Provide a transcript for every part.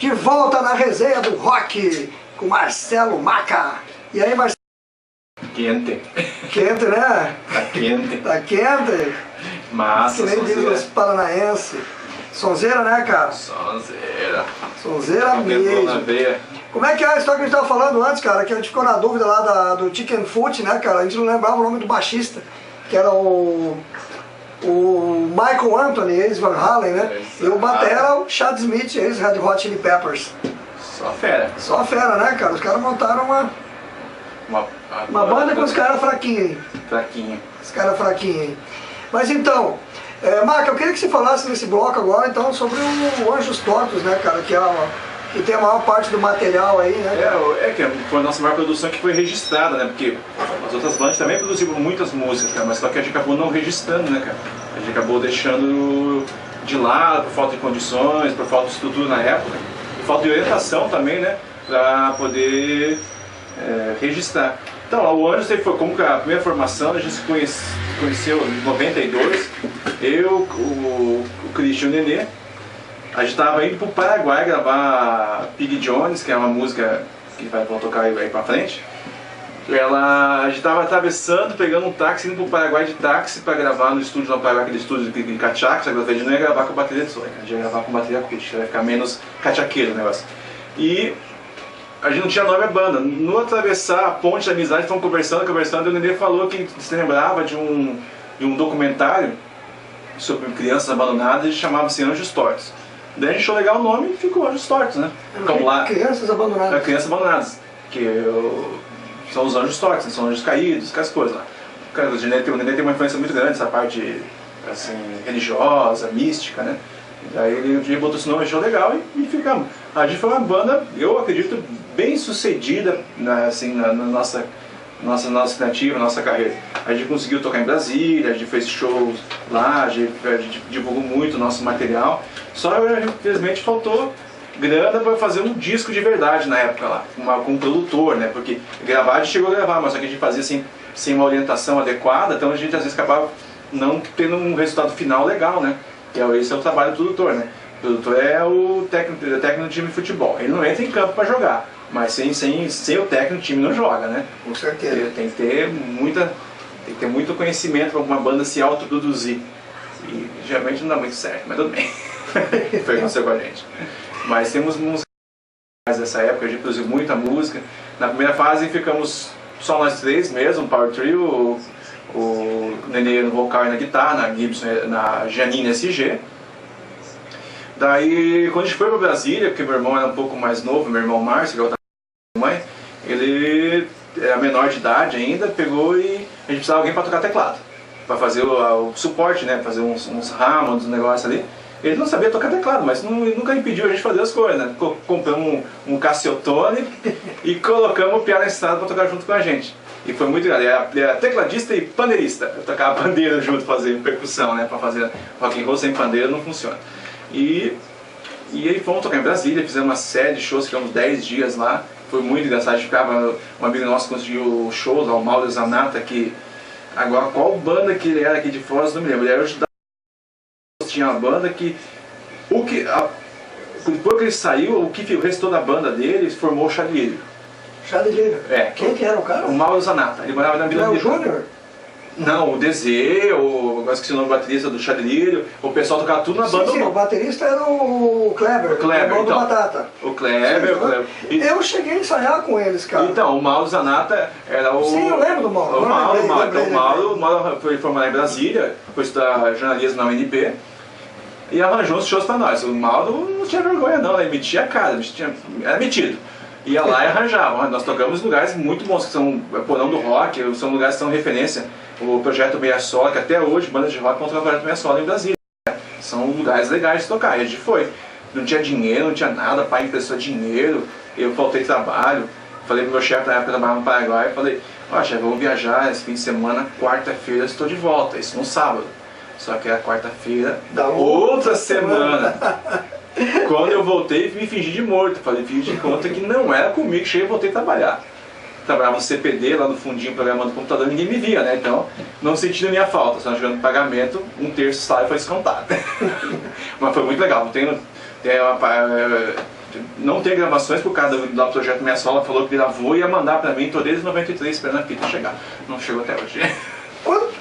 De volta na resenha do rock com Marcelo Maca. E aí, Marcelo? Quente. Quente, né? Tá quente. Tá quente? Massa, que nem diz os paranaenses. Sonzeira, né, cara? Sonzeira. Sonzeira mesmo. Na veia. Como é que é a história que a gente tava falando antes, cara? Que a gente ficou na dúvida lá do Chicken Foot, né, cara? A gente não lembrava o nome do baixista, que era o Michael Anthony, ex-Van Halen, né? Exato. E o batera era o Chad Smith, ex-Red Hot Chili Peppers. Só fera. Só fera, né, cara? Os caras montaram uma banda com os caras fraquinhos, hein? Fraquinho. Os caras fraquinhos, hein? Mas então, Maca, eu queria que você falasse nesse bloco agora, então, sobre o Anjos Tortos, né, cara? Que tem a maior parte do material aí, né? Que foi a nossa maior produção que foi registrada, né? Porque as outras bandas também produziram muitas músicas, cara, mas só que a gente acabou não registrando, né, cara? A gente acabou deixando de lado por falta de condições, por falta de estrutura na época, por falta de orientação também, né? Pra poder registrar. Então, o Anjos foi como a primeira formação, a gente se conheceu em 92, eu, o Christian e o Nenê. A gente estava indo para o Paraguai gravar Pig Jones, que é uma música que vão tocar aí pra frente. A gente estava atravessando, pegando um táxi, indo para o Paraguai de táxi para gravar no estúdio do Paraguai, aquele estúdio de cachaça. A gente não ia gravar com bateria de som, a gente ia gravar com bateria acústica, ia ficar menos cachaqueiro o negócio. E a gente não tinha nome a banda. No atravessar a ponte da amizade, fomos conversando, e o Nenê falou que se lembrava de um documentário sobre crianças abandonadas e chamava-se Anjos Tortos. Daí a gente achou legal o nome e ficou Anjos Tortos, né? Como lá, Crianças abandonadas. Crianças abandonadas, são os anjos tortos, são anjos caídos, aquelas coisas lá. O Nenê tem uma influência muito grande, essa parte assim, religiosa, mística, né? Daí ele botou esse nome, achou legal e ficamos. A gente foi uma banda, eu acredito, bem sucedida assim, na nossa tentativa, na nossa carreira. A gente conseguiu tocar em Brasília, a gente fez shows lá, a gente divulgou muito o nosso material. Só infelizmente faltou grana para fazer um disco de verdade na época lá, com um produtor, né? Porque gravar, a gente chegou a gravar, mas só que a gente fazia sem uma orientação adequada, então a gente às vezes acabava não tendo um resultado final legal, né? Esse é o trabalho do produtor, né? O produtor é o técnico do time de futebol. Ele não entra em campo para jogar, mas sem o técnico o time não joga, né? Com certeza. Tem que ter muito conhecimento para uma banda se autoproduzir. E geralmente não dá muito certo, mas tudo bem. Foi o que aconteceu com a gente. Mas temos músicas dessa época, a gente produziu muita música. Na primeira fase ficamos só nós três mesmo, um power trio, o Nenê no vocal e na guitarra, na Gibson, na Janine SG. Daí, quando a gente foi para Brasília, porque meu irmão era um pouco mais novo, meu irmão Márcio, que é o mãe, ele era menor de idade ainda, pegou e a gente precisava de alguém para tocar teclado, para fazer o suporte, né, fazer uns Hammond, uns negócios ali. Ele não sabia tocar teclado, mas nunca impediu a gente fazer as coisas, né? Compramos um Cassiotone e colocamos o piano na estrada para tocar junto com a gente. E foi muito legal, ele era tecladista e pandeirista. Eu tocava pandeiro junto, fazer percussão, né? Para fazer rock and roll sem pandeiro não funciona. E aí fomos tocar em Brasília, fizemos uma série de shows, ficamos 10 dias lá. Foi muito engraçado, a gente ficava, um amigo nosso conseguiu shows lá, o Mauro Zanata, que agora qual banda que ele era aqui de Foz, não me lembro. Ele era tinha uma banda que depois que ele saiu, o restou da banda dele formou o Chadilho. Chadilho? Quem que era o cara? O Mauro Zanata, ele morava na Vila Militar. Júnior? Não, o DZ, agora esqueci o nome do baterista do Chadilho, o pessoal tocava tudo na banda. Sim, o baterista era o Kleber, o então, do Batata. O Kleber, eu cheguei a ensaiar com eles, cara. Então, o Mauro Zanata era o... Sim, eu lembro do Mauro. O Mauro foi formado em Brasília, foi estudar jornalismo na UNB. E arranjou uns shows pra nós. O Mauro não tinha vergonha não, ele metia a cara, era metido. Ia lá e arranjava. Nós tocamos em lugares muito bons, que são Porão do Rock, são lugares que são referência. O Projeto Meia Sola, que até hoje bandas de rock vão tocar o Projeto Meia Sola em Brasília. São lugares legais de tocar, e a gente foi. Não tinha dinheiro, não tinha nada, pai emprestou dinheiro, eu faltei trabalho. Falei pro meu chefe na época, eu trabalhava no Paraguai, falei, ó chefe, eu vou viajar esse fim de semana, quarta-feira estou de volta, isso no sábado. Só que era quarta-feira da outra semana. Quando eu voltei, me fingi de morto. Falei, fingi de conta que não era comigo, cheguei e voltei a trabalhar. Trabalhava no CPD, lá no fundinho, programando o computador, ninguém me via, né? Então, não senti a minha falta. Só chegando no pagamento, um terço do salário foi descontado. Mas foi muito legal. não tem gravações, porque o cara do Projeto Minha Sola falou que gravou e ia mandar pra mim, tô desde 93 esperando a fita chegar. Não chegou até hoje.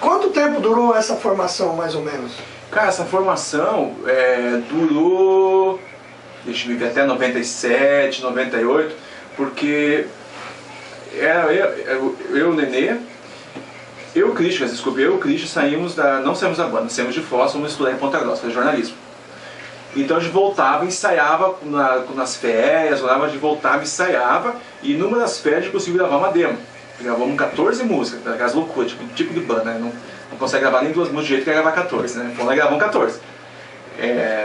Quanto tempo durou essa formação, mais ou menos? Cara, essa formação durou, deixa eu ver, até 97, 98, porque era eu, o Nenê, eu e o Christian saímos não saímos da banda, saímos de Foz, fomos estudar em Ponta Grossa, fazer jornalismo. Então a gente voltava, ensaiava nas férias, a gente voltava, ensaiava, e numa das férias a gente conseguiu gravar uma demo. Gravamos 14 músicas, aquelas loucuras, tipo de banda, né? Não consegue gravar nem 2 músicas de jeito que ia gravar 14, né? Fomos lá e gravamos 14.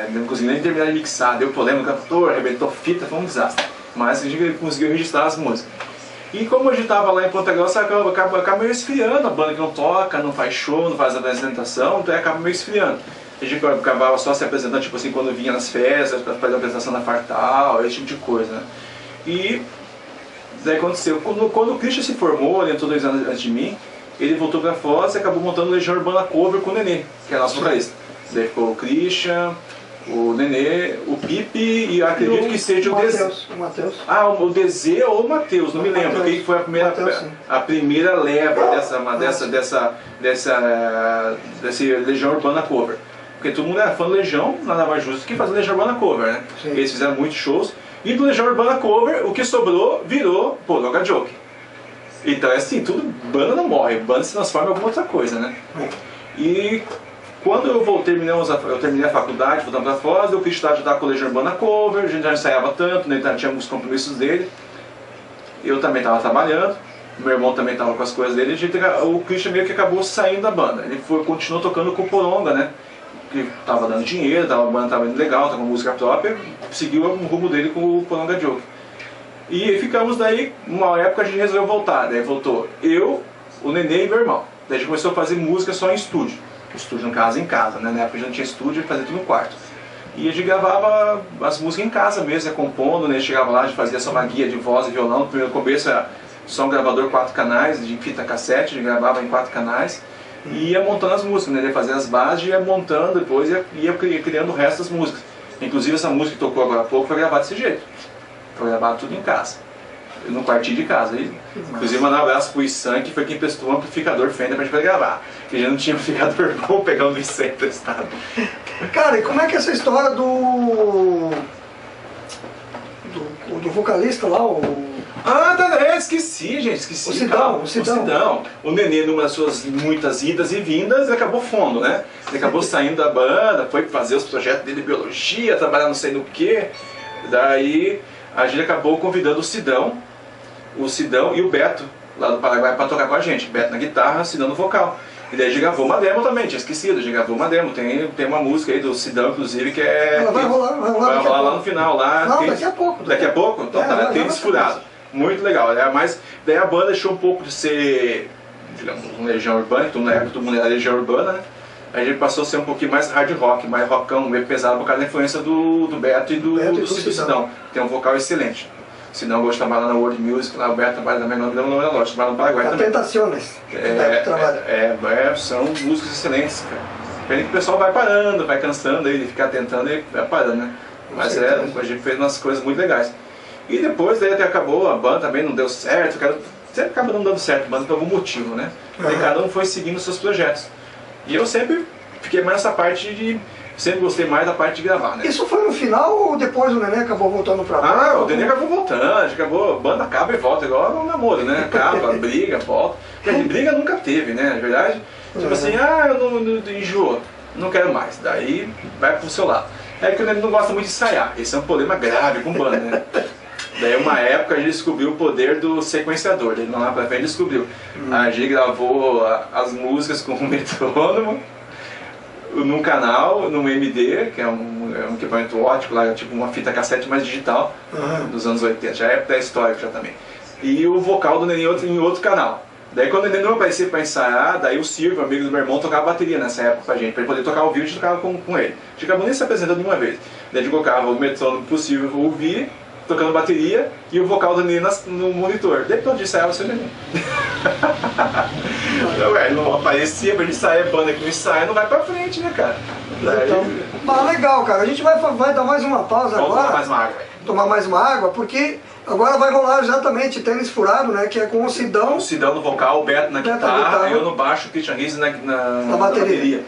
Não consegui nem terminar de mixar, deu problema no cantor, arrebentou fita, foi um desastre. Mas a gente conseguiu registrar as músicas. E como a gente estava lá em Ponta Grossa, acaba meio esfriando, a banda que não toca, não faz show, não faz apresentação, então acaba meio esfriando. A gente acabava só se apresentando, tipo assim, quando vinha nas festas, para fazer a apresentação na Fartal, esse tipo de coisa, né? E daí aconteceu, quando o Christian se formou, ele entrou 2 anos antes de mim, ele voltou pra Foz e acabou montando Legião Urbana Cover com o Nenê, que é nosso vocalista. Daí ficou o Christian, o Nenê, o Pipe e eu acredito que seja o DZ. O Matheus. Ah, o DZ ou o Matheus, não me lembro. Quem foi a primeira leva desse Legião Urbana Cover. Porque todo mundo era fã do Legião, nada mais justo que fazer Legião Urbana Cover, né? Sim. Eles fizeram muitos shows. E do Legião Urbana Cover, o que sobrou virou Poronga Joke. Então é assim, tudo, banda não morre, banda se transforma em alguma outra coisa, né? E quando eu terminei a faculdade, voltando para Foz, eu quis ajudar com o Legião Urbana Cover, a gente já ensaiava tanto, né? Tinha alguns compromissos dele. Eu também estava trabalhando, meu irmão também estava com as coisas dele, o Christian meio que acabou saindo da banda. Ele continuou tocando com o Poronga, né? Que estava dando dinheiro, a banda estava indo legal, estava com música própria, seguiu o rumo dele com o Poronga Joke. E ficamos daí, uma época a gente resolveu voltar, daí voltou eu, o Nenê e meu irmão. Daí a gente começou a fazer música só em estúdio. Estúdio no caso, em casa, né? Na época a gente não tinha estúdio, a gente fazia tudo no quarto. E a gente gravava as músicas em casa mesmo, compondo, né? Chegava lá, a gente fazia só uma guia de voz e violão. No primeiro começo era só um gravador 4 canais, de fita cassete, a gente gravava em 4 canais. E ia montando as músicas, né? Ele ia fazer as bases, ia montando, depois ia criando o resto das músicas. Inclusive essa música que tocou agora há pouco foi gravada desse jeito. Foi gravado tudo em casa, no quartinho de casa. Inclusive mandar um abraço pro Issan, que foi quem prestou um amplificador Fender pra gente poder gravar. Porque já não tinha amplificador bom, pegar o Issan emprestado. Cara, e como é que é essa história do vocalista lá, Esqueci, gente, esqueci. O Sidão. O Nenê, numa das suas muitas idas e vindas, ele acabou fundo, né? Ele acabou saindo da banda, foi fazer os projetos dele de biologia, trabalhar não sei no que. Daí a gente acabou convidando o Sidão e o Beto, lá do Paraguai, para tocar com a gente. Beto na guitarra, Sidão no vocal. E daí a gente gravou uma demo também, tinha esquecido, a gente gravou uma demo. Tem uma música aí do Sidão, inclusive, que é... Vai rolar lá no final. Lá, não, daqui a pouco. Daqui a pouco? Então tá, tem desfurado. Muito legal, né? Mas daí a banda deixou um pouco de ser, digamos, uma Legião Urbana, então na época todo mundo era Legião Urbana, né? Aí a gente passou a ser um pouquinho mais hard rock, mais rockão, meio pesado por causa da influência do Beto e do Sidão. Tem um vocal excelente. O Sidão gosta de trabalhar na World Music, lá o Beto trabalha também não é lógico, trabalha no Paraguai também. Tentaciones. São músicos excelentes, cara. Pena que o pessoal vai parando, vai cansando aí de ficar tentando e vai parando, né? Mas a gente fez umas coisas muito legais. E depois daí até acabou, a banda também não deu certo, sempre acaba não dando certo a banda por algum motivo, né? E cada um foi seguindo os seus projetos. E eu sempre fiquei mais nessa parte de... Sempre gostei mais da parte de gravar, né? Isso foi no final ou depois o Nenê acabou voltando pra banda? O Nenê acabou voltando, a banda acaba e volta, igual um namoro, né? Acaba, briga, volta. Porque briga nunca teve, né? Na verdade, tipo assim, eu não enjoo, não quero mais. Daí vai pro seu lado. É que o Nenê não gosta muito de ensaiar, esse é um problema grave com banda, né? Daí uma época a gente descobriu o poder do sequenciador, ele lá pra frente descobriu. A gente gravou as músicas com um metrônomo, num canal, num MD, que é um equipamento ótico, lá, tipo uma fita cassete mais digital, dos anos 80, já é pré-histórico já também. E o vocal do Nenê em outro canal. Daí quando o Nenê não aparecia pra ensaiar, daí o Silvio, amigo do meu irmão, tocava bateria nessa época pra gente, pra ele poder tocar ao vivo, a gente tocava com ele. A gente acabou nem se apresentando nenhuma vez. Daí a gente colocava o metrônomo pro Silvio ouvir, tocando bateria, e o vocal do Nenê no monitor. Daí todo dia ensaiava o seu Nenê. Não aparecia pra gente sair, a banda que não ensaia não vai pra frente, né, cara? Daí... Então, mas legal, cara. A gente vai dar mais uma pausa agora. Vamos tomar mais uma água. tomar mais uma água, porque agora vai rolar exatamente Tênis Furado, né? Que é com o Sidão. O Sidão no vocal, o Beto na Beto na guitarra, guitarra. eu no baixo, o Christian Riz na bateria.